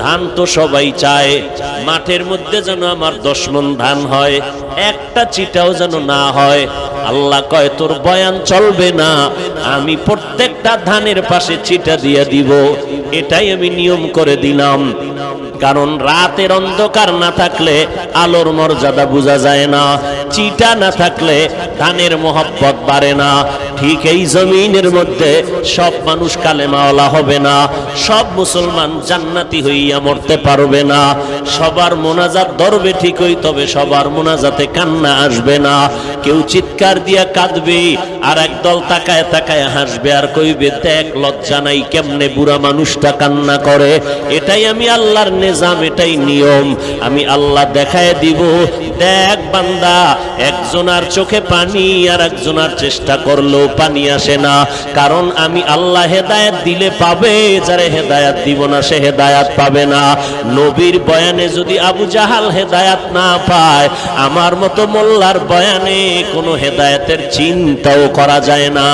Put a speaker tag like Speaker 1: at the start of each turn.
Speaker 1: ধান তো সবাই চায়, মাঠের মধ্যে যেন আমার 10 মণ ধান হয়, একটা চিটাও যেন না হয়। আল্লাহ কয় তোর বয়ান চলবে না, আমি প্রত্যেকটা ধানের পাশে চিটা দিয়ে দিব। এটাই আমি নিয়ম করে দিলাম। কারণ রাতের অন্ধকার না থাকলে আলোর মর্যাদা বোঝা যায় না, চিটা না থাকলে ধানের মহব্বত বাড়ে না। ঠিক এই জমিনের মধ্যে সব মানুষ কালেমাওয়ালা হবে না, সব মুসলমান জান্নাতি হইয়া মরতে পারবে না। সবার মোনাজাত ধরবে ঠিকই, তবে সবার মোনাজাতে কান্না আসবে না। কেউ চিৎকার দিয়া কাঁদবে, আর একদল তাকায় তাকায় হাসবে আর কইবে দেখ লজ্জা নাই কেমনে বুড়া মানুষটা কান্না করে। এটাই আমি আল্লাহর নিজাম, এটাই নিয়ম। আমি আল্লাহ দেখায় দিব, দেখ বান্দা, একজনার চোখে পানি আর একজনার চেষ্টা করলেও পানি আসে না। কারণ আমি আল্লাহ হেদায়েত দিলে পাবে, যারে হেদায়েত দিব না সে হেদায়েত পাবে না। নবীর বয়ানে যদি আবু জাহাল হেদায়েত না পায়, আমার মতো মোল্লার বয়ানে কোনো হেদায়েতের চিন্তাও করা যায় না।